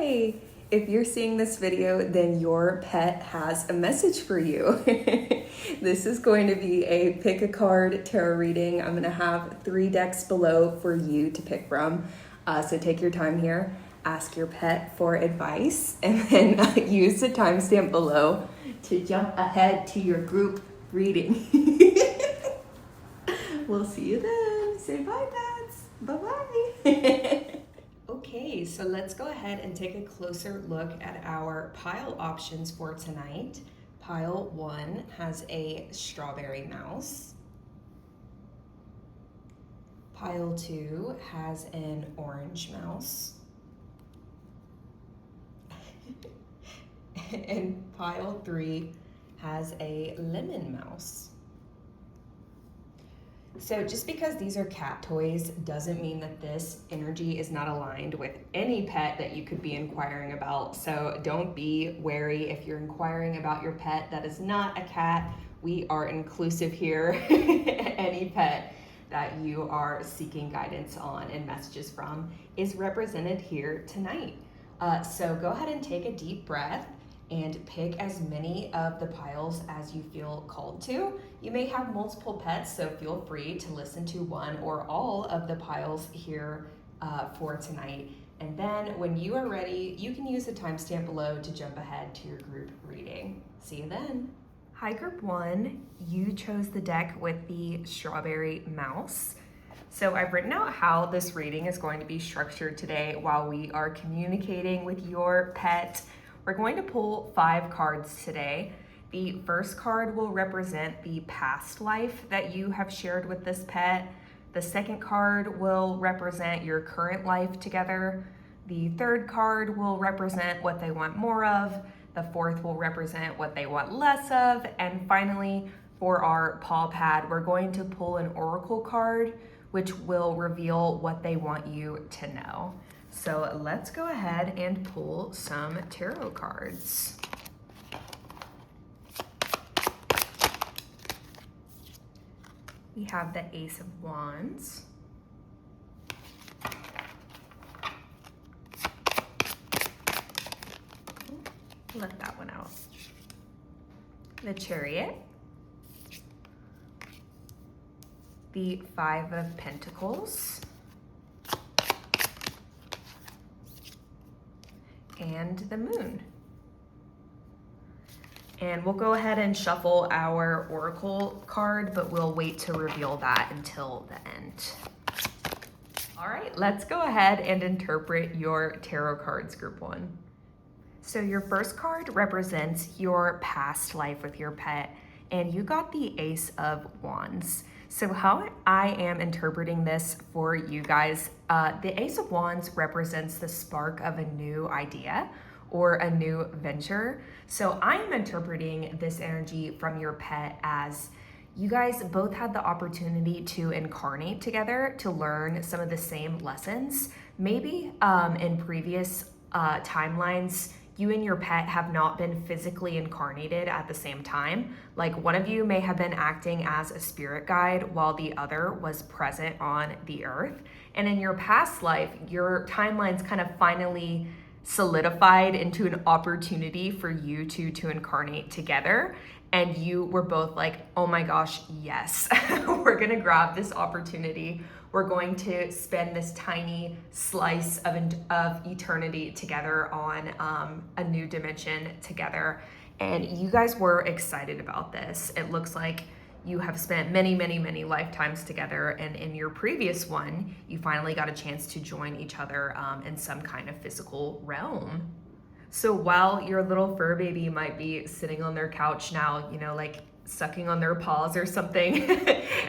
Hi! If you're seeing this video, then your pet has a message for you. This is going to be a pick a card tarot reading. I'm going to have 3 decks below for you to pick from. So take your time here, ask your pet for advice, and then use the timestamp below to jump ahead to your group reading. We'll see you then. Say bye, pets. Bye-bye. Okay, so let's go ahead and take a closer look at our pile options for tonight. Pile 1 has a strawberry mouse. Pile 2 has an orange mouse. And pile 3 has a lemon mouse. So just because these are cat toys doesn't mean that this energy is not aligned with any pet that you could be inquiring about. So don't be wary if you're inquiring about your pet that is not a cat. We are inclusive here. Any pet that you are seeking guidance on and messages from is represented here tonight. So go ahead and take a deep breath and pick as many of the piles as you feel called to. You may have multiple pets, so feel free to listen to one or all of the piles here for tonight. And then when you are ready, you can use the timestamp below to jump ahead to your group reading. See you then. Hi, group 1. You chose the deck with the strawberry mouse. So I've written out how this reading is going to be structured today while we are communicating with your pet. We're going to pull 5 cards today. The first card will represent the past life that you have shared with this pet. The second card will represent your current life together. The third card will represent what they want more of. The fourth will represent what they want less of. And finally, for our paw pad, we're going to pull an oracle card, which will reveal what they want you to know. So let's go ahead and pull some tarot cards. We have the Ace of Wands. Let that one out. The Chariot. The 5 of Pentacles. And the Moon. And we'll go ahead and shuffle our oracle card, but we'll wait to reveal that until the end. All right, let's go ahead and interpret your tarot cards, group 1. So your first card represents your past life with your pet, and you got the Ace of Wands. So how I am interpreting this for you guys, the Ace of Wands represents the spark of a new idea or a new venture. So I'm interpreting this energy from your pet as you guys both had the opportunity to incarnate together to learn some of the same lessons. Maybe in previous timelines, you and your pet have not been physically incarnated at the same time. Like one of you may have been acting as a spirit guide while the other was present on the earth. And in your past life, your timelines kind of finally solidified into an opportunity for you two to incarnate together. And you were both like, oh my gosh, yes, we're gonna grab this opportunity. We're going to spend this tiny slice of eternity together on a new dimension together. And you guys were excited about this. It looks like you have spent many, many, many lifetimes together. And in your previous one, you finally got a chance to join each other in some kind of physical realm. So while your little fur baby might be sitting on their couch now, you know, like sucking on their paws or something,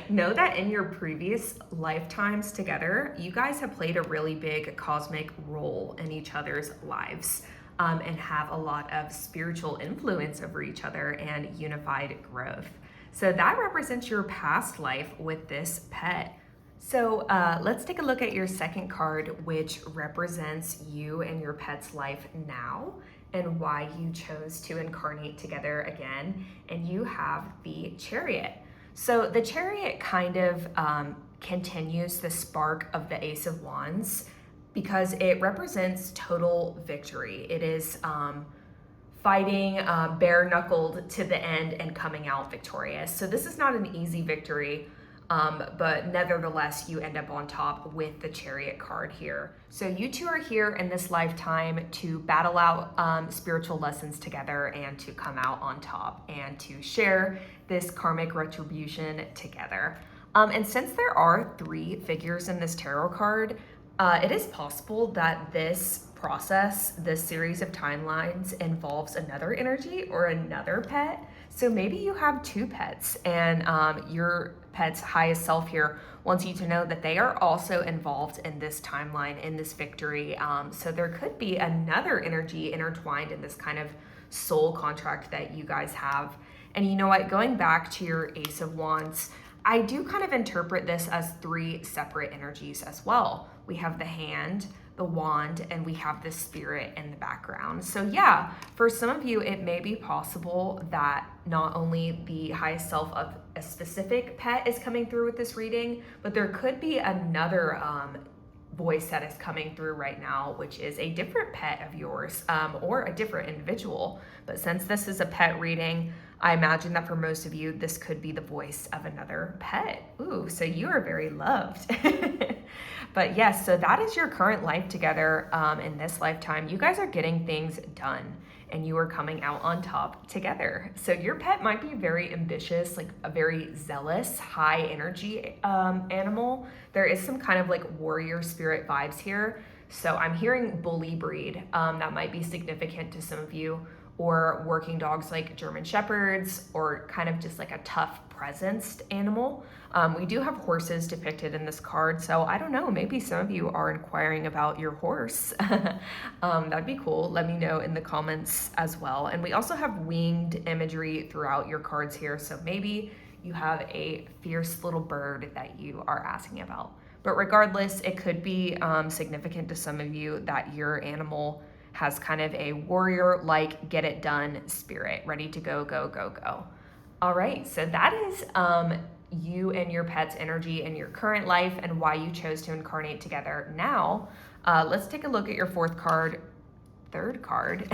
know that in your previous lifetimes together, you guys have played a really big cosmic role in each other's lives and have a lot of spiritual influence over each other and unified growth. So that represents your past life with this pet. So let's take a look at your second card, which represents you and your pet's life now and why you chose to incarnate together again. And you have the Chariot. So the Chariot kind of continues the spark of the Ace of Wands because it represents total victory. It is fighting bare knuckled to the end and coming out victorious. So this is not an easy victory, but nevertheless, you end up on top with the Chariot card here. So you two are here in this lifetime to battle out spiritual lessons together and to come out on top and to share this karmic retribution together. And since there are 3 figures in this tarot card, it is possible that this process, this series of timelines, involves another energy or another pet. So maybe you have 2 pets, and your pet's highest self here wants you to know that they are also involved in this timeline, in this victory. So there could be another energy intertwined in this kind of soul contract that you guys have. And you know what, going back to your Ace of Wands, I do kind of interpret this as 3 separate energies as well. We have the hand, the wand, and we have the spirit in the background. So yeah, for some of you, it may be possible that not only the highest self of a specific pet is coming through with this reading, but there could be another voice that is coming through right now, which is a different pet of yours, or a different individual. But since this is a pet reading, I imagine that for most of you, this could be the voice of another pet. Ooh, so you are very loved. But yes, so that is your current life together in this lifetime. You guys are getting things done and you are coming out on top together. So your pet might be very ambitious, like a very zealous, high energy animal. There is some kind of like warrior spirit vibes here. So I'm hearing bully breed. That might be significant to some of you, or working dogs like German Shepherds, or kind of just like a tough presenced animal. We do have horses depicted in this card, so I don't know, maybe some of you are inquiring about your horse. That'd be cool. Let me know in the comments as well. And we also have winged imagery throughout your cards here, so maybe you have a fierce little bird that you are asking about. But regardless, it could be significant to some of you that your animal has kind of a warrior-like, get-it-done spirit, ready to go, go, go, go. All right, so that is you and your pet's energy in your current life and why you chose to incarnate together. Now, let's take a look at your third card,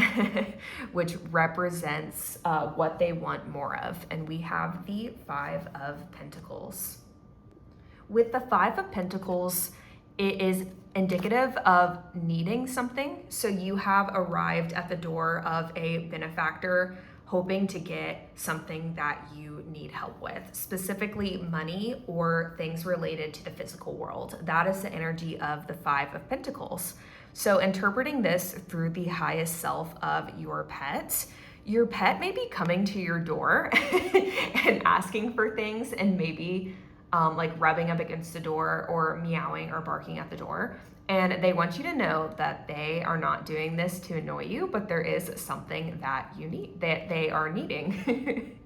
which represents what they want more of. And we have the 5 of Pentacles. With the 5 of Pentacles, it is indicative of needing something. So you have arrived at the door of a benefactor hoping to get something that you need help with, specifically money or things related to the physical world. That is the energy of the 5 of Pentacles. So interpreting this through the highest self of your pet may be coming to your door and asking for things, and maybe like rubbing up against the door or meowing or barking at the door. And they want you to know that they are not doing this to annoy you, but there is something that you need, that they are needing.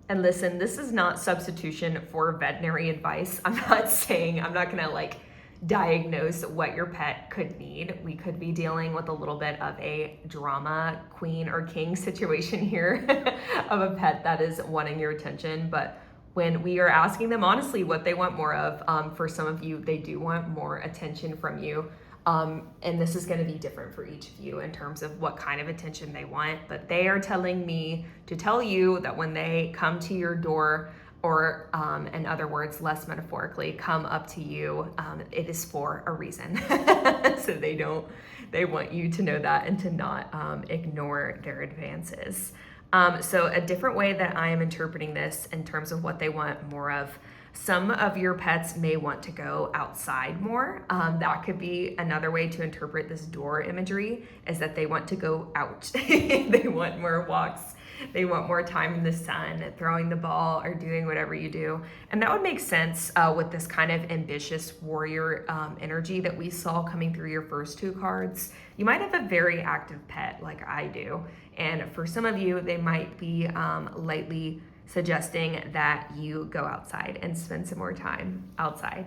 And listen, this is not substitution for veterinary advice. I'm not gonna like diagnose what your pet could need. We could be dealing with a little bit of a drama queen or king situation here of a pet that is wanting your attention. But when we are asking them honestly what they want more of, for some of you, they do want more attention from you. And this is going to be different for each of you in terms of what kind of attention they want. But they are telling me to tell you that when they come to your door, or in other words, less metaphorically, come up to you, it is for a reason. So they want you to know that and to not ignore their advances. So a different way that I am interpreting this in terms of what they want more of, some of your pets may want to go outside more. That could be another way to interpret this door imagery, is that they want to go out. They want more walks. They want more time in the sun, throwing the ball or doing whatever you do. And that would make sense with this kind of ambitious warrior energy that we saw coming through your first 2 cards. You might have a very active pet like I do. And for some of you, they might be lightly suggesting that you go outside and spend some more time outside.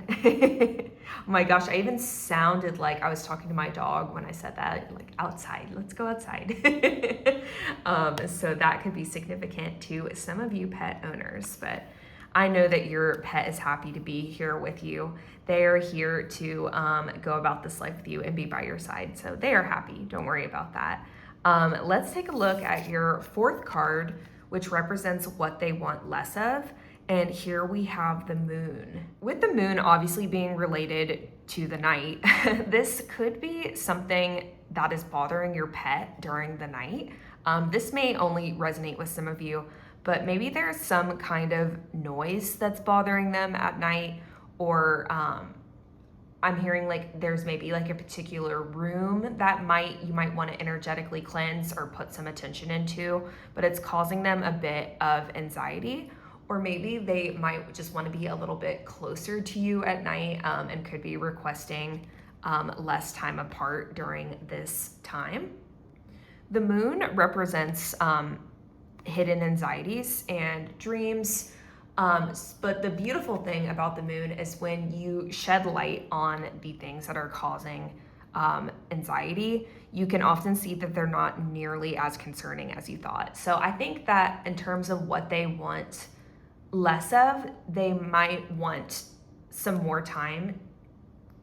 Oh my gosh, I even sounded like I was talking to my dog when I said that, like outside, let's go outside. So that could be significant to some of you pet owners. But I know that your pet is happy to be here with you. They are here to go about this life with you and be by your side. So they are happy. Don't worry about that. Let's take a look at your fourth card, which represents what they want less of. And here we have the moon. With the moon obviously being related to the night, this could be something that is bothering your pet during the night. This may only resonate with some of you, but maybe there's some kind of noise that's bothering them at night, or I'm hearing like there's maybe like a particular room that you might want to energetically cleanse or put some attention into, but it's causing them a bit of anxiety. Or maybe they might just want to be a little bit closer to you at night and could be requesting less time apart during this time. The moon represents hidden anxieties and dreams. But the beautiful thing about the moon is when you shed light on the things that are causing anxiety, you can often see that they're not nearly as concerning as you thought. So I think that in terms of what they want less of, they might want some more time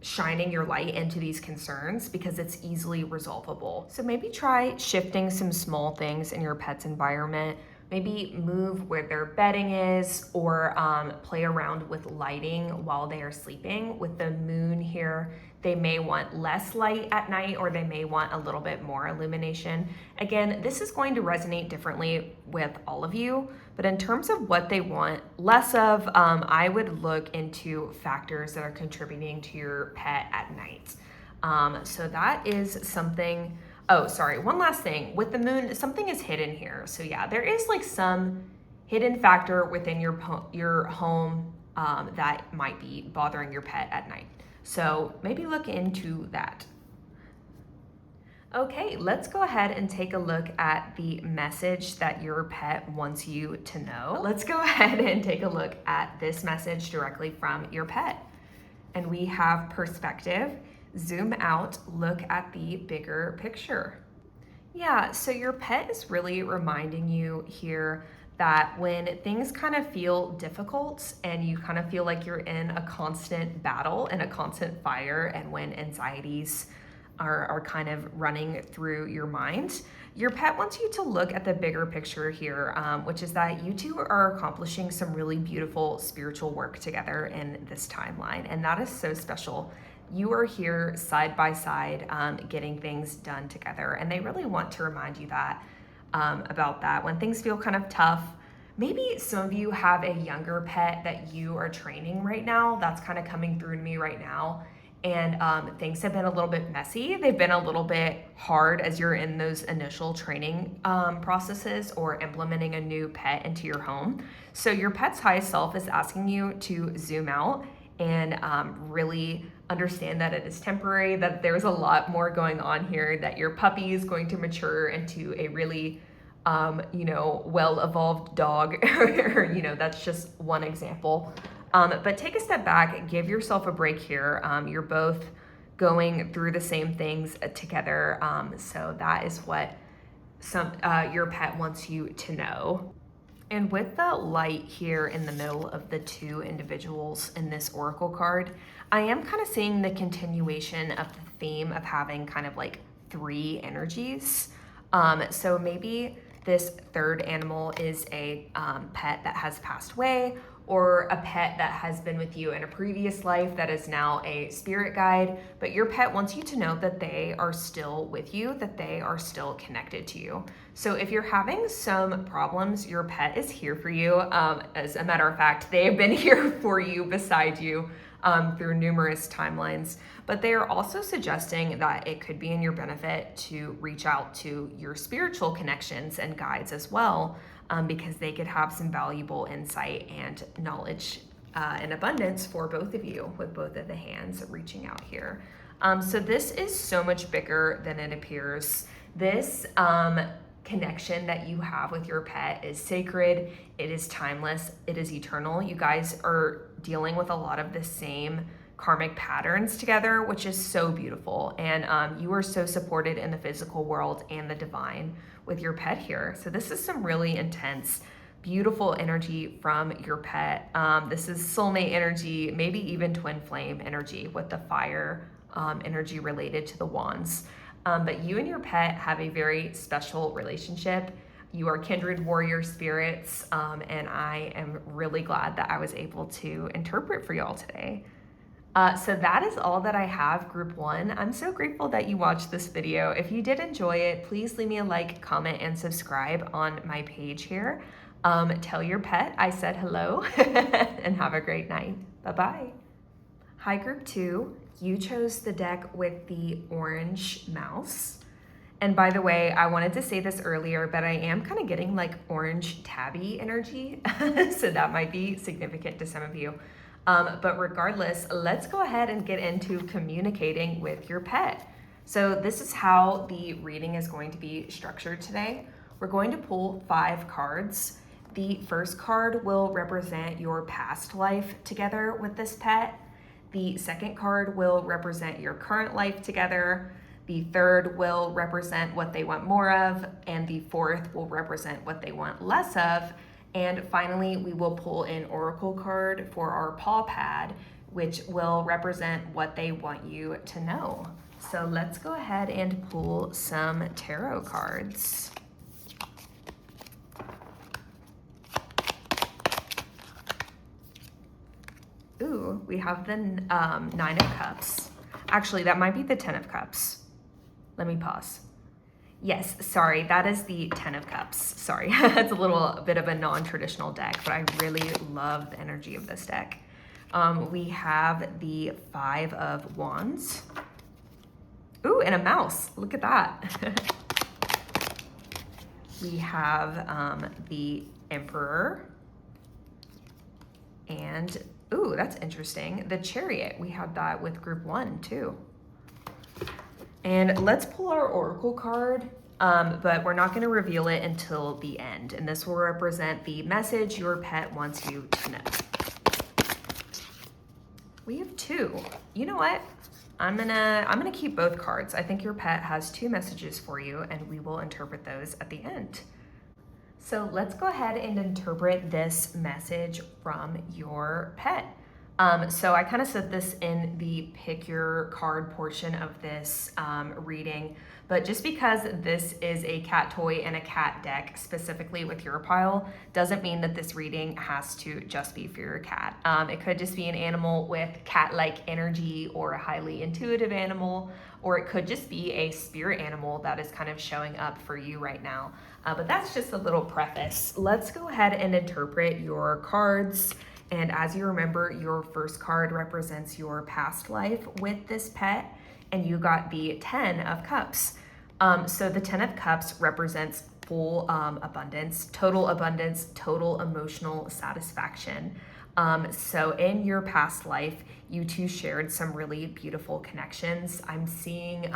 shining your light into these concerns because it's easily resolvable. So maybe try shifting some small things in your pet's environment. Maybe move where their bedding is, or play around with lighting while they are sleeping. With the moon here, they may want less light at night, or they may want a little bit more illumination. Again, this is going to resonate differently with all of you, but in terms of what they want less of, I would look into factors that are contributing to your pet at night. So that is something. Oh, sorry, one last thing. With the moon, something is hidden here. So yeah, there is like some hidden factor within your home that might be bothering your pet at night. So maybe look into that. Okay, let's go ahead and take a look at the message that your pet wants you to know. Let's go ahead and take a look at this message directly from your pet. And we have perspective. Zoom out, look at the bigger picture. Yeah, so your pet is really reminding you here that when things kind of feel difficult and you kind of feel like you're in a constant battle and a constant fire, and when anxieties are kind of running through your mind, your pet wants you to look at the bigger picture here, which is that you two are accomplishing some really beautiful spiritual work together in this timeline, and that is so special. You are here side by side, getting things done together, and they really want to remind you that about that when things feel kind of tough. Maybe some of you have a younger pet that you are training right now. That's kind of coming through to me right now. And things have been a little bit messy. They've been a little bit hard as you're in those initial training processes or implementing a new pet into your home. So your pet's highest self is asking you to zoom out and really understand that it is temporary, that there's a lot more going on here, that your puppy is going to mature into a really well-evolved dog. That's just one example. But take a step back, give yourself a break here. You're both going through the same things together. So that is what your pet wants you to know. And with the light here in the middle of the two individuals in this oracle card, I am kind of seeing the continuation of the theme of having kind of like three energies. So maybe this third animal is a pet that has passed away, or a pet that has been with you in a previous life that is now a spirit guide, but your pet wants you to know that they are still with you, that they are still connected to you. So if you're having some problems, your pet is here for you. As a matter of fact, they have been here for you, beside you, through numerous timelines, but they are also suggesting that it could be in your benefit to reach out to your spiritual connections and guides as well, because they could have some valuable insight and knowledge in abundance for both of you, with both of the hands reaching out here. So this is so much bigger than it appears. This connection that you have with your pet is sacred, it is timeless, it is eternal. You guys are dealing with a lot of the same karmic patterns together, which is so beautiful. And you are so supported in the physical world and the divine with your pet here. So this is some really intense beautiful energy from your pet. This is soulmate energy, maybe even twin flame energy with the fire energy related to the wands. But you and your pet have a very special relationship. You are kindred warrior spirits, and I am really glad that I was able to interpret for y'all today. So that is all that I have, group one. I'm so grateful that you watched this video. If you did enjoy it, please leave me a like, comment, and subscribe on my page here. Tell your pet I said hello and have a great night. Bye-bye. Hi, group two. You chose the deck with the orange mouse. And by the way, I wanted to say this earlier, but I am kind of getting like orange tabby energy. So that might be significant to some of you. But regardless, let's go ahead and get into communicating with your pet. So this is how the reading is going to be structured today. We're going to pull 5 cards. The first card will represent your past life together with this pet. The second card will represent your current life together. The third will represent what they want more of, and the fourth will represent what they want less of. And finally, we will pull an oracle card for our paw pad, which will represent what they want you to know. So let's go ahead and pull some tarot cards. Ooh, we have the 9 of Cups. Actually, that might be the 10 of Cups. Let me pause. Yes, sorry, that is the 10 of Cups. Sorry, it's a little bit of a non-traditional deck, but I really love the energy of this deck. We have the 5 of Wands. Ooh, and a mouse, look at that. We have the Emperor. And, ooh, that's interesting. The Chariot, we have that with group 1 too. And let's pull our oracle card, but we're not going to reveal it until the end. And this will represent the message your pet wants you to know. We have 2. You know what? I'm gonna keep both cards. I think your pet has 2 messages for you, and we will interpret those at the end. So let's go ahead and interpret this message from your pet. So I kind of set this in the pick your card portion of this reading, but just because this is a cat toy and a cat deck specifically with your pile doesn't mean that this reading has to just be for your cat. It could just be an animal with cat-like energy or a highly intuitive animal, or it could just be a spirit animal that is kind of showing up for you right now. But that's just a little preface. Let's go ahead and interpret your cards. And as you remember, your first card represents your past life with this pet, and you got the 10 of Cups. So the 10 of Cups represents full abundance, total emotional satisfaction. So in your past life, you two shared some really beautiful connections. I'm seeing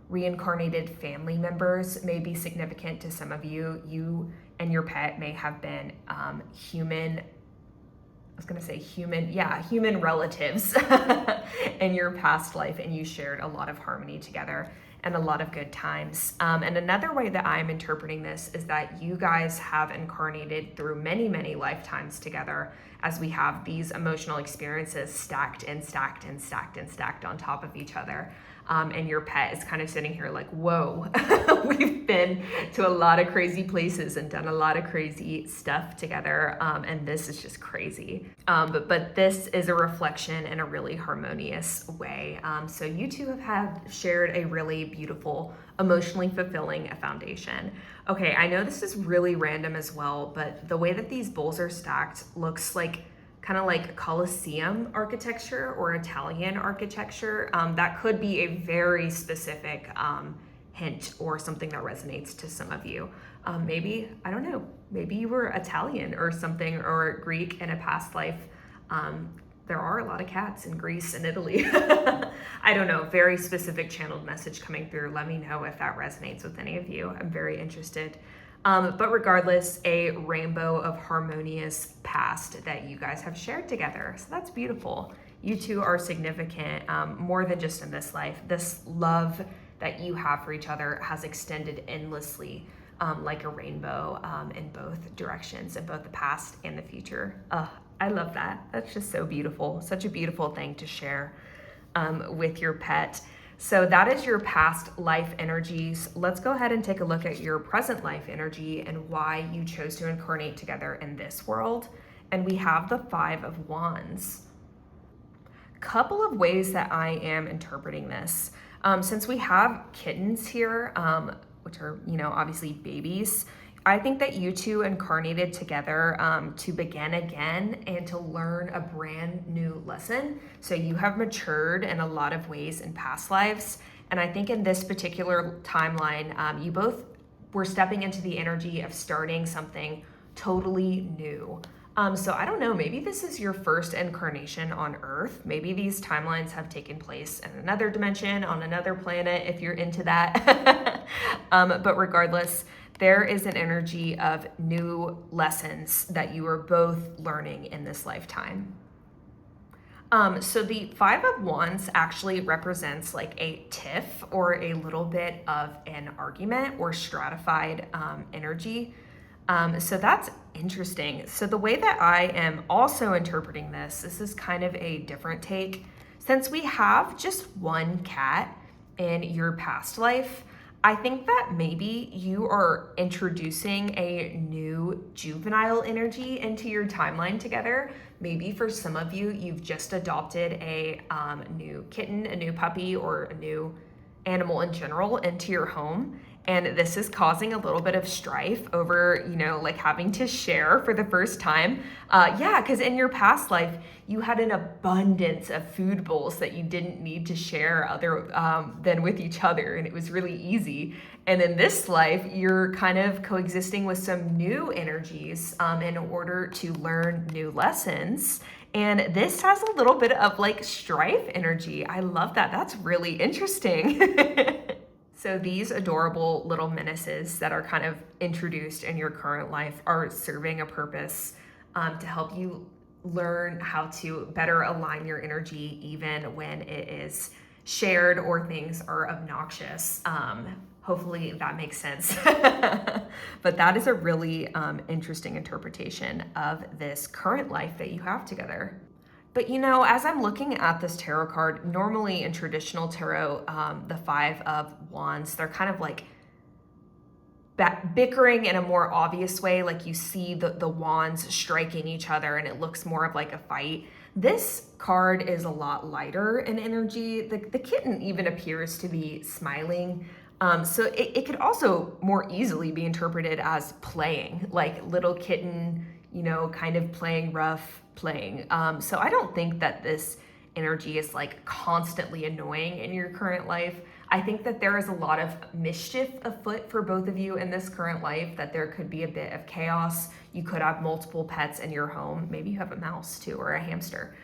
reincarnated family members may be significant to some of you. You and your pet may have been human relatives in your past life, and you shared a lot of harmony together and a lot of good times. And another way that I'm interpreting this is that you guys have incarnated through many, many lifetimes together, as we have these emotional experiences stacked and stacked and stacked and stacked on top of each other. And your pet is kind of sitting here like, whoa, we've been to a lot of crazy places and done a lot of crazy stuff together. And this is just crazy. But this is a reflection in a really harmonious way. So you two have shared a really beautiful, emotionally fulfilling foundation. Okay, I know this is really random as well, but the way that these bowls are stacked looks like kind of like Colosseum architecture or Italian architecture. That could be a very specific hint or something that resonates to some of you. Maybe, I don't know, maybe you were Italian or something, or Greek in a past life. There are a lot of cats in Greece and Italy. I don't know, very specific channeled message coming through. Let me know if that resonates with any of you. I'm very interested. But regardless, a rainbow of harmonious past that you guys have shared together. So that's beautiful. You two are significant, more than just in this life. This love that you have for each other has extended endlessly like a rainbow in both directions, in both the past and the future. I love that. That's just so beautiful. Such a beautiful thing to share with your pet. So that is your past life energies. Let's go ahead and take a look at your present life energy and why you chose to incarnate together in this world. And we have the Five of Wands. Couple of ways that I am interpreting this. Since we have kittens here, which are, obviously babies, I think that you two incarnated together to begin again and to learn a brand new lesson. So you have matured in a lot of ways in past lives. And I think in this particular timeline, you both were stepping into the energy of starting something totally new. So I don't know, maybe this is your first incarnation on Earth. Maybe these timelines have taken place in another dimension, on another planet, if you're into that. But regardless, there is an energy of new lessons that you are both learning in this lifetime. So the Five of Wands actually represents like a tiff or a little bit of an argument or stratified energy. So that's interesting. So the way that I am also interpreting this is kind of a different take. Since we have just one cat in your past life, I think that maybe you are introducing a new juvenile energy into your timeline together. Maybe for some of you, you've just adopted a new kitten, a new puppy, or a new animal in general into your home. And this is causing a little bit of strife over, like having to share for the first time. Because in your past life, you had an abundance of food bowls that you didn't need to share other than with each other. And it was really easy. And in this life, you're kind of coexisting with some new energies in order to learn new lessons. And this has a little bit of like strife energy. I love that. That's really interesting. So these adorable little menaces that are kind of introduced in your current life are serving a purpose to help you learn how to better align your energy even when it is shared or things are obnoxious. Hopefully that makes sense. But that is a really interesting interpretation of this current life that you have together. But as I'm looking at this tarot card, normally in traditional tarot, the Five of Wands, they're kind of like bickering in a more obvious way. Like you see the wands striking each other and it looks more of like a fight. This card is a lot lighter in energy. The kitten even appears to be smiling. So it could also more easily be interpreted as playing, like little kitten, kind of playing rough, playing. So I don't think that this energy is like constantly annoying in your current life. I think that there is a lot of mischief afoot for both of you in this current life, that there could be a bit of chaos. You could have multiple pets in your home. Maybe you have a mouse too, or a hamster.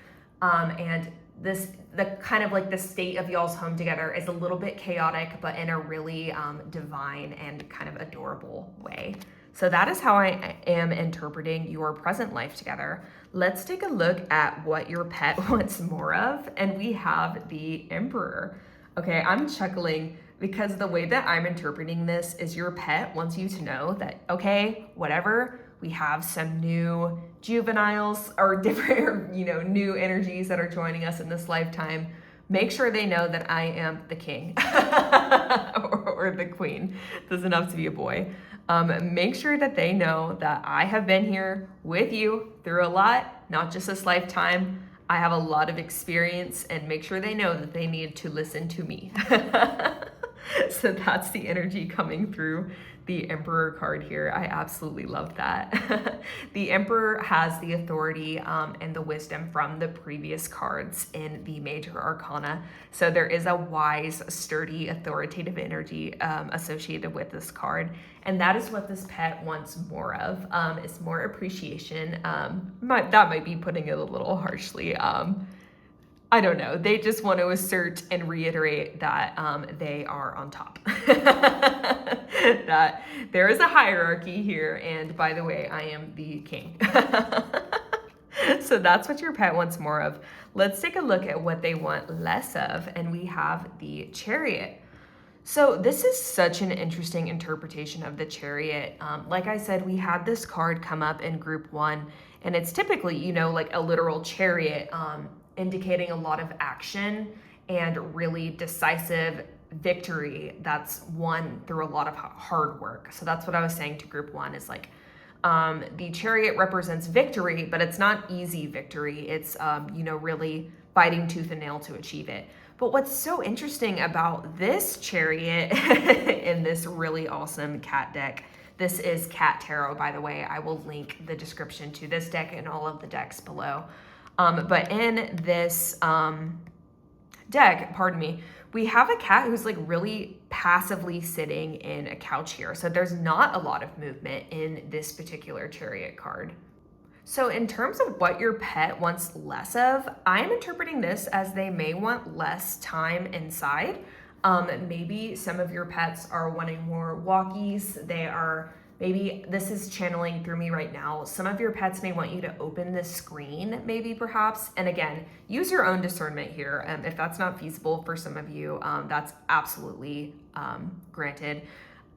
And the kind of like the state of y'all's home together is a little bit chaotic, but in a really divine and kind of adorable way. So that is how I am interpreting your present life together. Let's take a look at what your pet wants more of. And we have the Emperor. Okay, I'm chuckling because the way that I'm interpreting this is your pet wants you to know that, okay, whatever, we have some new juveniles or different, new energies that are joining us in this lifetime. Make sure they know that I am the king or the queen. Doesn't have to be a boy. Make sure that they know that I have been here with you through a lot, not just this lifetime. I have a lot of experience, and make sure they know that they need to listen to me. So that's the energy coming through the Emperor card here. I absolutely love that. The Emperor has the authority and the wisdom from the previous cards in the major arcana. So there is a wise, sturdy, authoritative energy associated with this card. And that is what this pet wants more of, is more appreciation. That might be putting it a little harshly. I don't know. They just want to assert and reiterate that they are on top. That there is a hierarchy here. And by the way, I am the king. So that's what your pet wants more of. Let's take a look at what they want less of. And we have the Chariot. So this is such an interesting interpretation of the chariot. Like I said, we had this card come up in group one, and it's typically, like a literal chariot, indicating a lot of action and really decisive victory that's won through a lot of hard work. So that's what I was saying to group one is like, the chariot represents victory, but it's not easy victory. It's, really fighting tooth and nail to achieve it. But what's so interesting about this chariot in this really awesome cat deck, this is Cat Tarot, by the way. I will link the description to this deck and all of the decks below. But in this deck, pardon me, we have a cat who's like really passively sitting in a couch here. So there's not a lot of movement in this particular chariot card. So in terms of what your pet wants less of, I'm interpreting this as they may want less time inside. Maybe some of your pets are wanting more walkies. Maybe this is channeling through me right now. Some of your pets may want you to open the screen, maybe perhaps. And again, use your own discernment here. If that's not feasible for some of you, that's absolutely granted.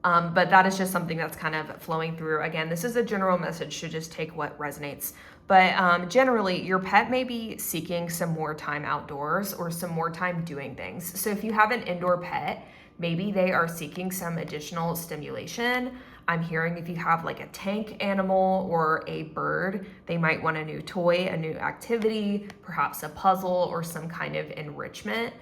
But that is just something that's kind of flowing through. Again, this is a general message, so just take what resonates. But generally, your pet may be seeking some more time outdoors or some more time doing things. So if you have an indoor pet, maybe they are seeking some additional stimulation. I'm hearing if you have like a tank animal or a bird, they might want a new toy, a new activity, perhaps a puzzle or some kind of enrichment.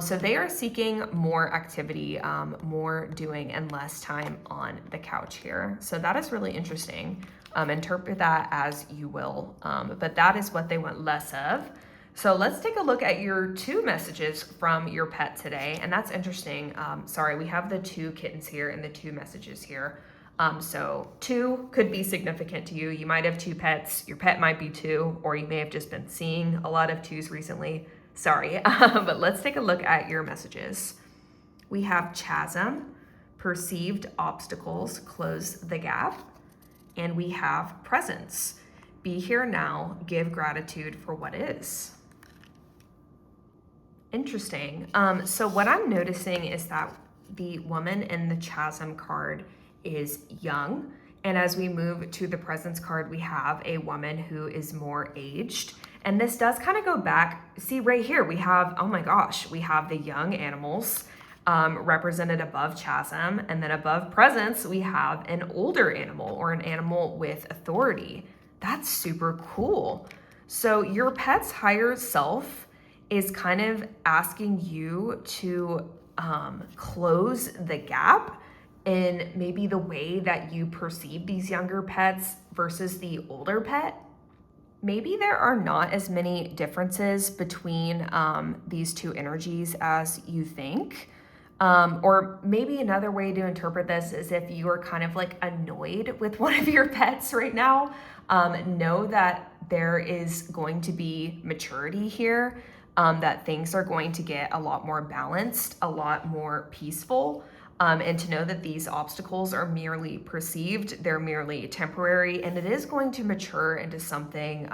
So they are seeking more activity, more doing and less time on the couch here. So that is really interesting. Interpret that as you will, but that is what they want less of. So let's take a look at your 2 messages from your pet today. And that's interesting. Sorry, we have the 2 kittens here and the 2 messages here. So 2 could be significant to you. You might have 2 pets. Your pet might be 2, or you may have just been seeing a lot of 2s recently. Sorry, but let's take a look at your messages. We have chasm, perceived obstacles, close the gap, and we have presence. Be here now, give gratitude for what is. Interesting. So what I'm noticing is that the woman in the chasm card is young. And as we move to the presence card, we have a woman who is more aged. And this does kind of go back. See right here, we have, oh my gosh, we have the young animals represented above chasm. And then above presence, we have an older animal or an animal with authority. That's super cool. So your pet's higher self is kind of asking you to close the gap in maybe the way that you perceive these younger pets versus the older pet. Maybe there are not as many differences between these 2 energies as you think. Or maybe another way to interpret this is if you are kind of like annoyed with one of your pets right now, know that there is going to be maturity here, that things are going to get a lot more balanced, a lot more peaceful. And to know that these obstacles are merely perceived, they're merely temporary, and it is going to mature into something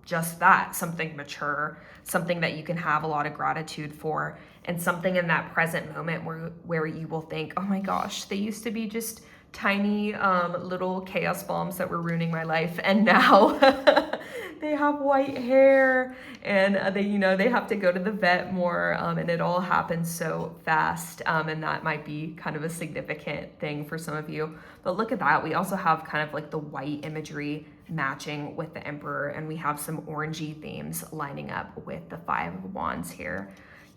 just that, something mature, something that you can have a lot of gratitude for, and something in that present moment where you will think, oh my gosh, they used to be just tiny little chaos bombs that were ruining my life, and now they have white hair, and they have to go to the vet more, and it all happens so fast, and that might be kind of a significant thing for some of you. But look at that, we also have kind of like the white imagery matching with the Emperor, and we have some orangey themes lining up with the 5 of Wands here.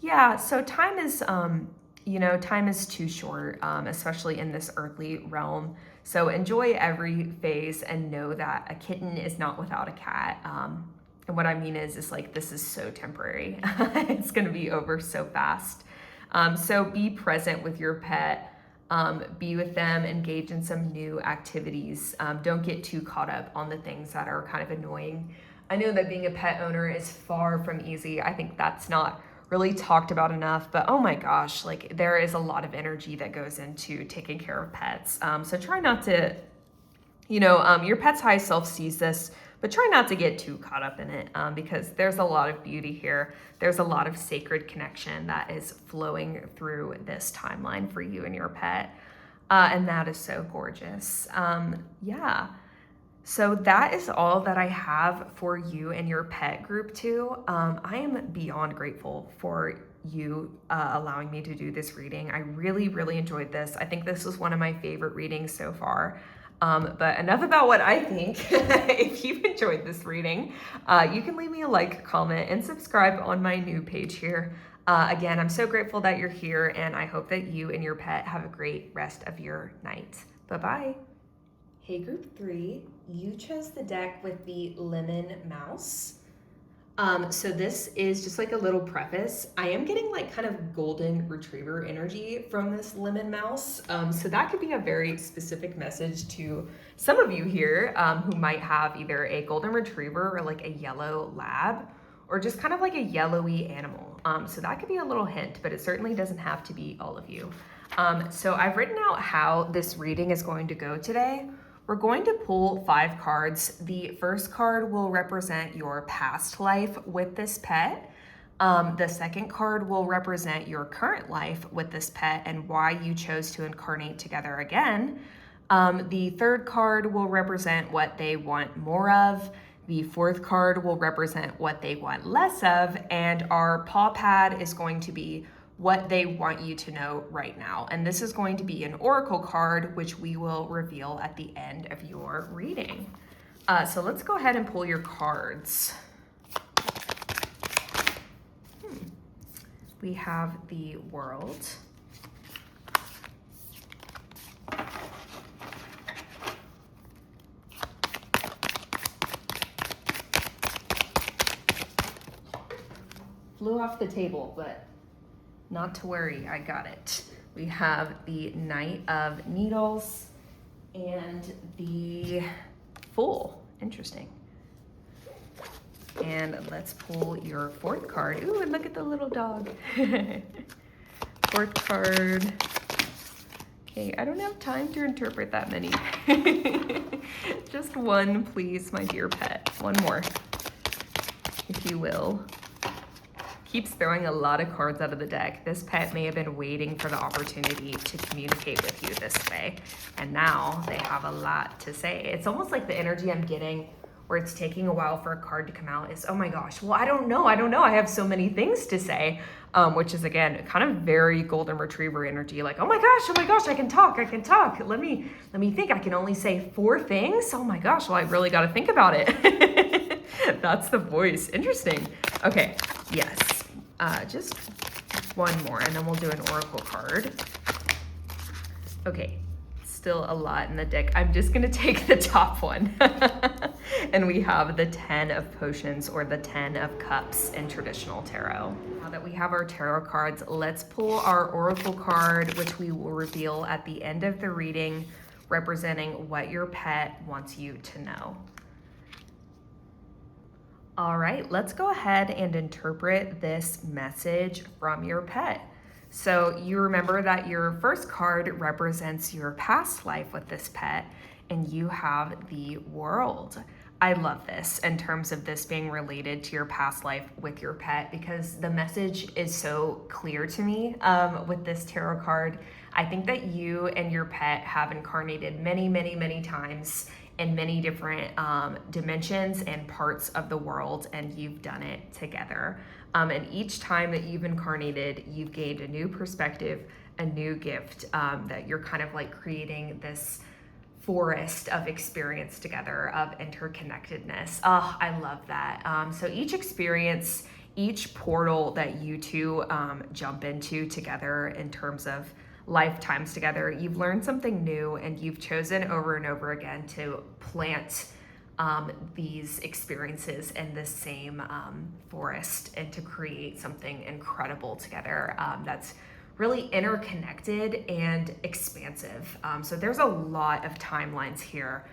Yeah, so time is time is too short, especially in this earthly realm. So enjoy every phase and know that a kitten is not without a cat. And what I mean is like, this is so temporary. It's gonna be over so fast. So be present with your pet, be with them, engage in some new activities. Don't get too caught up on the things that are kind of annoying. I know that being a pet owner is far from easy. I think that's not really talked about enough, but oh my gosh, like there is a lot of energy that goes into taking care of pets. So try not to, your pet's high self sees this but try not to get too caught up in it because there's a lot of beauty here. There's a lot of sacred connection that is flowing through this timeline for you and your pet. And that is so gorgeous. Yeah. So that is all that I have for you and your pet group 2. I am beyond grateful for you allowing me to do this reading. I really, really enjoyed this. I think this was one of my favorite readings so far. But enough about what I think. If you've enjoyed this reading, you can leave me a like, comment, and subscribe on my new page here. Again, I'm so grateful that you're here, and I hope that you and your pet have a great rest of your night. Bye-bye. Hey, group 3, you chose the deck with the lemon mouse. So this is just like a little preface. I am getting like kind of golden retriever energy from this lemon mouse. So that could be a very specific message to some of you here who might have either a golden retriever or like a yellow lab or just kind of like a yellowy animal. So that could be a little hint, but it certainly doesn't have to be all of you. So I've written out how this reading is going to go today. We're going to pull 5 cards. The first card will represent your past life with this pet. The second card will represent your current life with this pet and why you chose to incarnate together again. The third card will represent what they want more of. The fourth card will represent what they want less of. And our paw pad is going to be what they want you to know right now. And this is going to be an oracle card, which we will reveal at the end of your reading. So let's go ahead and pull your cards. We have the World. Flew off the table, but not to worry, I got it. We have the Knight of Needles and the Fool. Interesting. And let's pull your fourth card. Ooh, and look at the little dog. Fourth card. Okay, I don't have time to interpret that many. Just one, please, my dear pet. One more, if you will. Keeps throwing a lot of cards out of the deck. This pet may have been waiting for the opportunity to communicate with you this way, and now they have a lot to say. It's almost like the energy I'm getting where it's taking a while for a card to come out is, oh my gosh, well, I don't know, I have so many things to say, which is, again, kind of very golden retriever energy, like, oh my gosh, I can talk, let me think, I can only say 4 things, oh my gosh, well, I really got to think about it. That's the voice. Interesting. Okay, yes. Just one more, and then we'll do an oracle card. Okay, still a lot in the deck. I'm just gonna take the top one. And we have the 10 of Potions, or the 10 of Cups in traditional tarot. Now that we have our tarot cards, let's pull our oracle card, which we will reveal at the end of the reading, representing what your pet wants you to know. All right, let's go ahead and interpret this message from your pet. So you remember that your first card represents your past life with this pet, and you have the World. I love this in terms of this being related to your past life with your pet, because the message is so clear to me with this tarot card. I think that you and your pet have incarnated many times in many different dimensions and parts of the world, and you've done it together. And each time that you've incarnated, you've gained a new perspective, a new gift, that you're kind of like creating this forest of experience together, of interconnectedness. Oh, I love that. So each experience, each portal that you two jump into together in terms of lifetimes together, you've learned something new, and you've chosen over and over again to plant these experiences in the same forest, and to create something incredible together that's really interconnected and expansive. So there's a lot of timelines here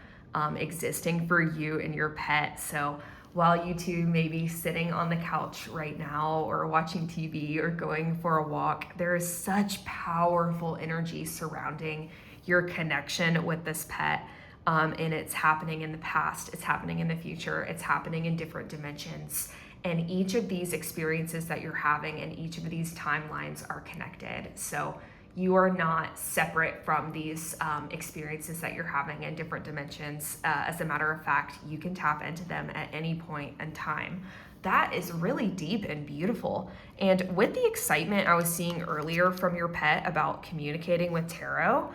existing for you and your pet. So while you two may be sitting on the couch right now, or watching TV, or going for a walk, there is such powerful energy surrounding your connection with this pet. and it's happening in the past, it's happening in the future, it's happening in different dimensions. And each of these experiences that you're having and each of these timelines are connected. So you are not separate from these experiences that you're having in different dimensions. As a matter of fact, you can tap into them at any point in time. That is really deep and beautiful. And with the excitement I was seeing earlier from your pet about communicating with tarot,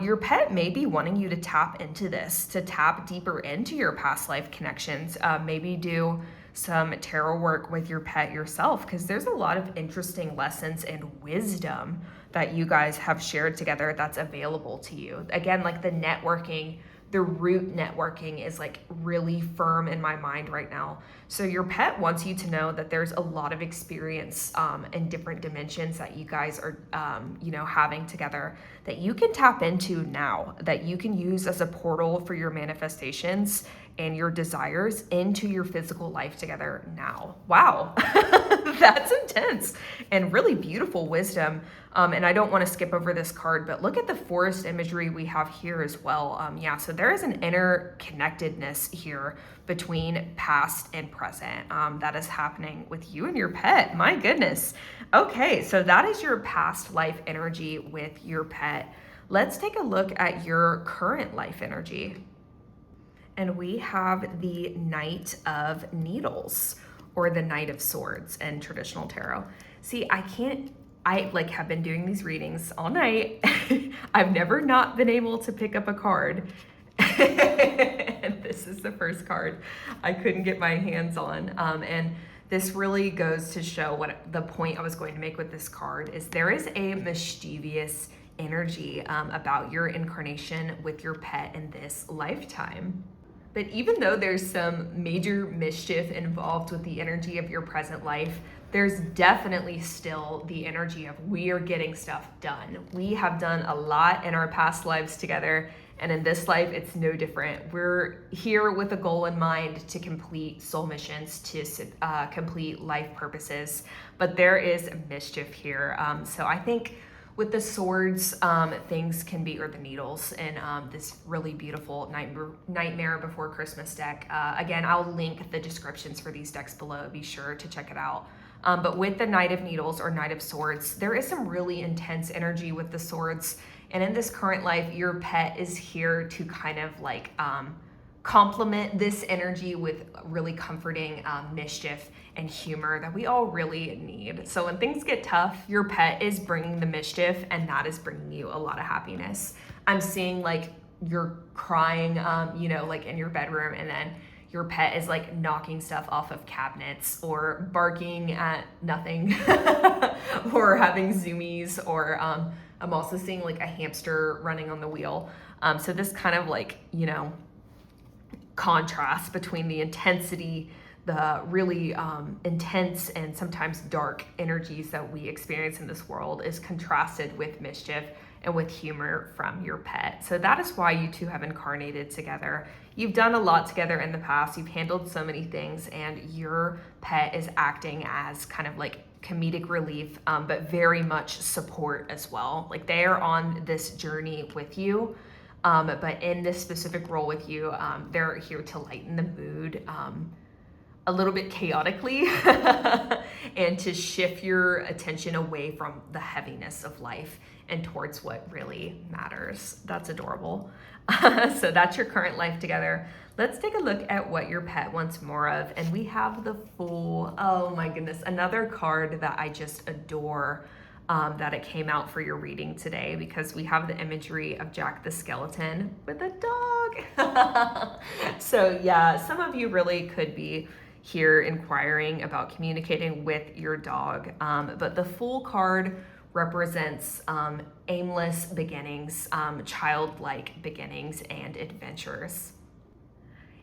your pet may be wanting you to tap into this, to tap deeper into your past life connections, maybe do some tarot work with your pet yourself, because there's a lot of interesting lessons and wisdom that you guys have shared together that's available to you. Again, like the networking, the root networking is like really firm in my mind right now. So your pet wants you to know that there's a lot of experience in different dimensions that you guys are, having together that you can tap into now, that you can use as a portal for your manifestations and your desires into your physical life together now. Wow, that's intense and really beautiful wisdom. And I don't want to skip over this card, but look at the forest imagery we have here as well. So there is an interconnectedness here between past and present that is happening with you and your pet. My goodness. Okay, so that is your past life energy with your pet. Let's take a look at your current life energy. And we have the Knight of Needles, or the Knight of Swords in traditional tarot. See, I have been doing these readings all night. I've never not been able to pick up a card. And this is the first card I couldn't get my hands on. And this really goes to show what the point I was going to make with this card is. There is a mischievous energy about your incarnation with your pet in this lifetime. But even though there's some major mischief involved with the energy of your present life, there's definitely still the energy of we are getting stuff done. We have done a lot in our past lives together, and in this life, it's no different. We're here with a goal in mind to complete soul missions, to complete life purposes, but there is mischief here. So I think with the swords, things can be, or the needles, and this really beautiful Nightmare Before Christmas deck. Again, I'll link the descriptions for these decks below. Be sure to check it out. But with the Knight of Needles or Knight of Swords, there is some really intense energy with the swords. And in this current life, your pet is here to kind of like complement this energy with really comforting mischief and humor that we all really need. So when things get tough, your pet is bringing the mischief, and that is bringing you a lot of happiness. I'm seeing like you're crying, like in your bedroom, and then your pet is like knocking stuff off of cabinets or barking at nothing or having zoomies, or I'm also seeing like a hamster running on the wheel. So this kind of like, contrast between the intensity, the really intense and sometimes dark energies that we experience in this world is contrasted with mischief and with humor from your pet. So that is why you two have incarnated together. You've done a lot together in the past. You've handled so many things, and your pet is acting as kind of like comedic relief, but very much support as well. Like they are on this journey with you. But in this specific role with you, they're here to lighten the mood a little bit chaotically and to shift your attention away from the heaviness of life and towards what really matters. That's adorable. So that's your current life together. Let's take a look at what your pet wants more of. And we have the Fool. Oh my goodness, another card that I just adore. That it came out for your reading today, because we have the imagery of Jack the Skeleton with a dog. So yeah, some of you really could be here inquiring about communicating with your dog. But the Fool card represents aimless beginnings, childlike beginnings, and adventures.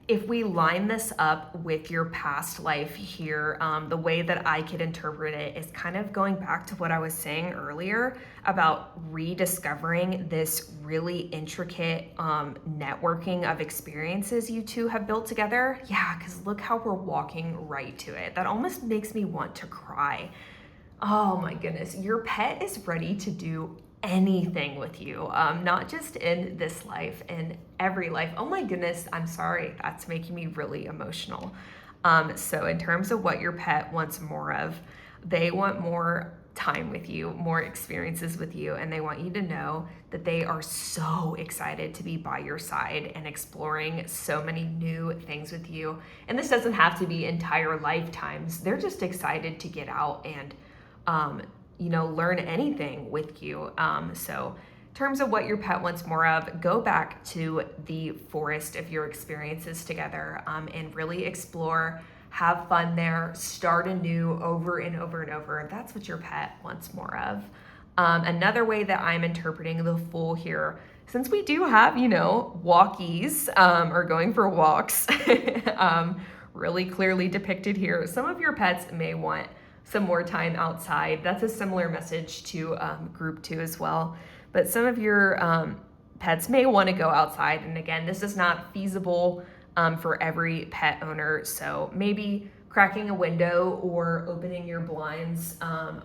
If we line this up with your past life here, the way that I could interpret it is kind of going back to what I was saying earlier about rediscovering this really intricate networking of experiences you two have built together. Yeah, because look how we're walking right to it. That almost makes me want to cry. Oh my goodness, your pet is ready to do anything with you, not just in this life, in every life. Oh my goodness, I'm sorry, that's making me really emotional. So in terms of what your pet wants more of, they want more time with you, more experiences with you, and they want you to know that they are so excited to be by your side and exploring so many new things with you. And this doesn't have to be entire lifetimes. They're just excited to get out and learn anything with you. So in terms of what your pet wants more of, go back to the forest of your experiences together, and really explore, have fun there, start anew over and over and over. That's what your pet wants more of. Another way that I'm interpreting the Fool here, since we do have, walkies, or going for walks, really clearly depicted here, some of your pets may want some more time outside. That's a similar message to group 2 as well. But some of your pets may want to go outside. And again, this is not feasible for every pet owner. So maybe cracking a window or opening your blinds,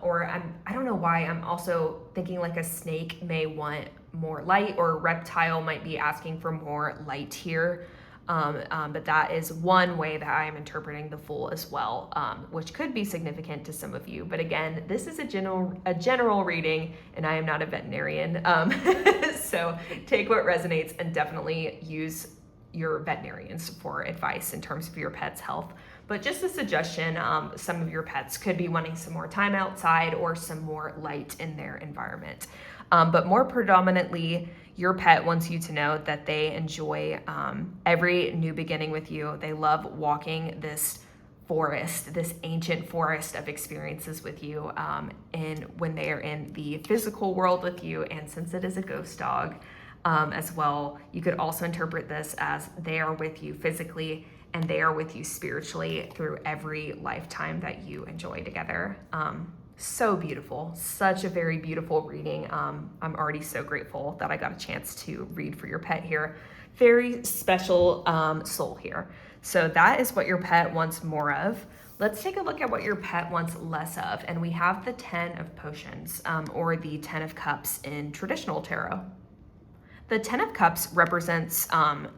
or I don't know why, I'm also thinking like a snake may want more light, or a reptile might be asking for more light here. But that is one way that I am interpreting the Fool as well, which could be significant to some of you. But again, this is a general reading, and I am not a veterinarian. So take what resonates and definitely use your veterinarians for advice in terms of your pet's health. But just a suggestion, some of your pets could be wanting some more time outside or some more light in their environment. But more predominantly, your pet wants you to know that they enjoy every new beginning with you. They love walking this forest, this ancient forest of experiences with you, and when they are in the physical world with you. And since it is a ghost dog as well, you could also interpret this as they are with you physically and they are with you spiritually through every lifetime that you enjoy together. So beautiful, such a very beautiful reading. I'm already so grateful that I got a chance to read for your pet here. Very special soul here. So that is what your pet wants more of. Let's take a look at what your pet wants less of. And we have the 10 of Potions, or the 10 of Cups in traditional tarot. The 10 of Cups represents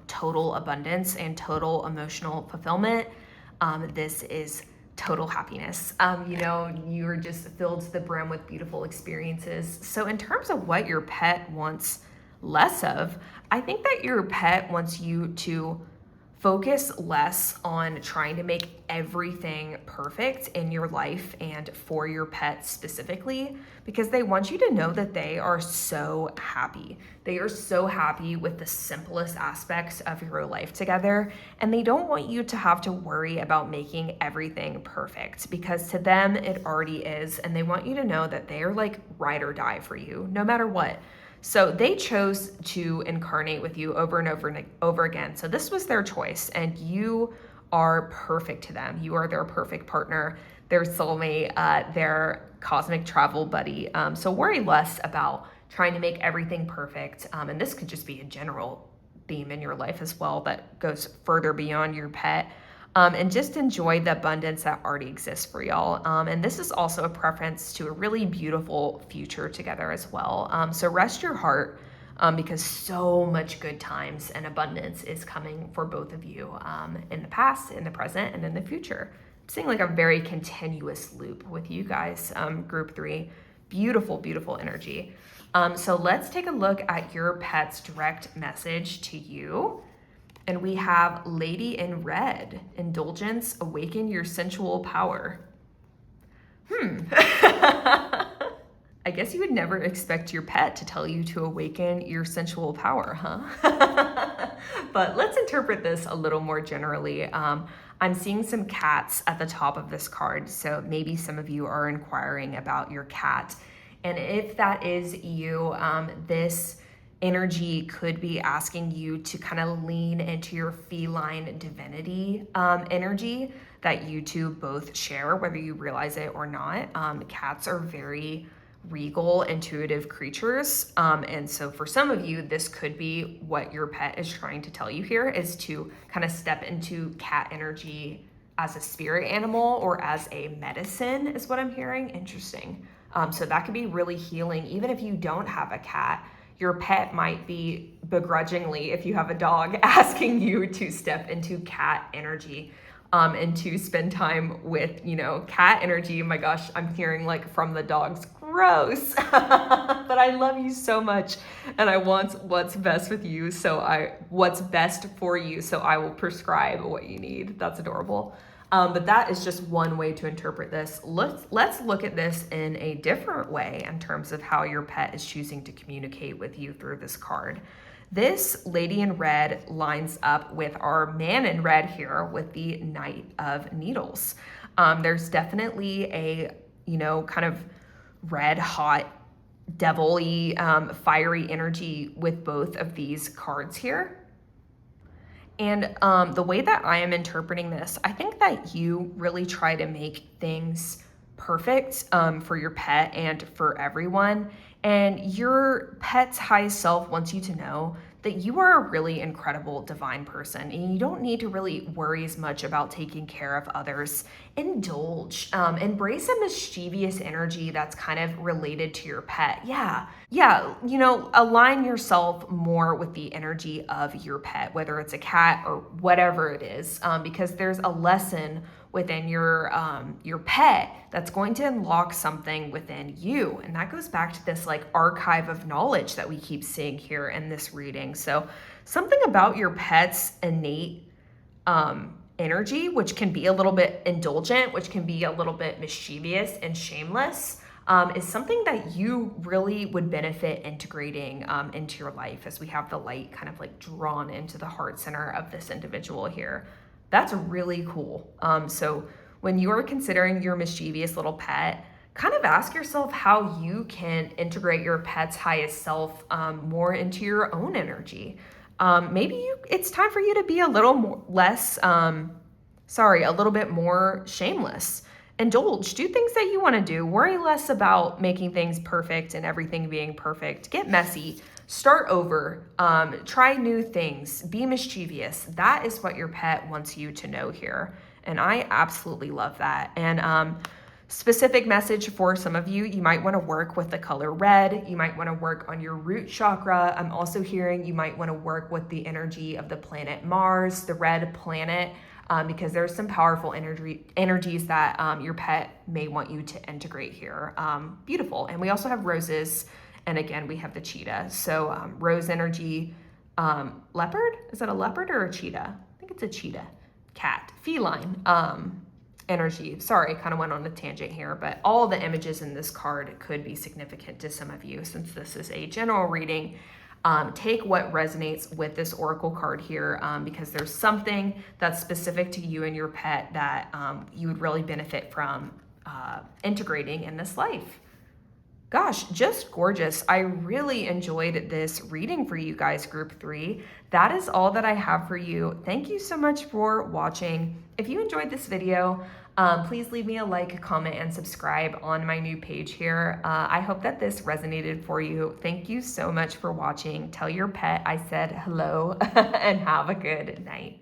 total abundance and total emotional fulfillment. This is total happiness. You're just filled to the brim with beautiful experiences. So in terms of what your pet wants less of, I think that your pet wants you to focus less on trying to make everything perfect in your life and for your pet specifically, because they want you to know that they are so happy. They are so happy with the simplest aspects of your life together, and they don't want you to have to worry about making everything perfect, because to them it already is, and they want you to know that they are like ride or die for you, no matter what. So they chose to incarnate with you over and over and over again. So this was their choice, and you are perfect to them. You are their perfect partner, their soulmate, their cosmic travel buddy. So worry less about trying to make everything perfect. And this could just be a general theme in your life as well that goes further beyond your pet. And just enjoy the abundance that already exists for y'all. And this is also a preference to a really beautiful future together as well. So rest your heart, because so much good times and abundance is coming for both of you, in the past, in the present, and in the future. I'm seeing like a very continuous loop with you guys, group 3. Beautiful, beautiful energy. So let's take a look at your pet's direct message to you. And we have Lady in Red, Indulgence, Awaken Your Sensual Power. I guess you would never expect your pet to tell you to awaken your sensual power, huh? But let's interpret this a little more generally. I'm seeing some cats at the top of this card, so maybe some of you are inquiring about your cat. And if that is you, this energy could be asking you to kind of lean into your feline divinity energy that you two both share, whether you realize it or not. Cats are very regal, intuitive creatures. And so for some of you, this could be what your pet is trying to tell you here, is to kind of step into cat energy as a spirit animal or as a medicine, is what I'm hearing. Interesting. So that could be really healing. Even if you don't have a cat, your pet might be begrudgingly, if you have a dog, asking you to step into cat energy. And to spend time with, cat energy. Oh my gosh, I'm hearing like from the dogs, gross. But I love you so much, and I want what's best with you. What's best for you. So I will prescribe what you need. That's adorable. But that is just one way to interpret this. Let's look at this in a different way in terms of how your pet is choosing to communicate with you through this card. This lady in red lines up with our man in red here with the Knight of Needles. There's definitely a, kind of red hot, devil-y, fiery energy with both of these cards here. And the way that I am interpreting this, I think that you really try to make things perfect for your pet and for everyone. And your pet's highest self wants you to know that you are a really incredible divine person, and you don't need to really worry as much about taking care of others. Indulge, embrace a mischievous energy that's kind of related to your pet. Yeah, align yourself more with the energy of your pet, whether it's a cat or whatever it is, because there's a lesson within your pet that's going to unlock something within you. And that goes back to this like archive of knowledge that we keep seeing here in this reading. So something about your pet's innate energy, which can be a little bit indulgent, which can be a little bit mischievous and shameless, is something that you really would benefit integrating into your life, as we have the light kind of like drawn into the heart center of this individual here. That's really cool. So when you are considering your mischievous little pet, kind of ask yourself how you can integrate your pet's highest self more into your own energy. Maybe it's time for you to be a little bit more shameless. Indulge, do things that you want to do. Worry less about making things perfect and everything being perfect. Get messy. Start over, try new things, be mischievous. That is what your pet wants you to know here. And I absolutely love that. And specific message for some of you, you might want to work with the color red. You might want to work on your root chakra. I'm also hearing you might want to work with the energy of the planet Mars, the red planet, because there's some powerful energies that your pet may want you to integrate here. Beautiful. And we also have roses. And again, we have the cheetah. So rose energy, leopard. Is that a leopard or a cheetah? I think it's a cheetah. Cat, feline energy. Sorry, I kind of went on a tangent here, but all the images in this card could be significant to some of you. Since this is a general reading, take what resonates with this oracle card here, because there's something that's specific to you and your pet that you would really benefit from integrating in this life. Gosh, just gorgeous. I really enjoyed this reading for you guys, group 3. That is all that I have for you. Thank you so much for watching. If you enjoyed this video, please leave me a like, comment, and subscribe on my new page here. I hope that this resonated for you. Thank you so much for watching. Tell your pet I said hello and have a good night.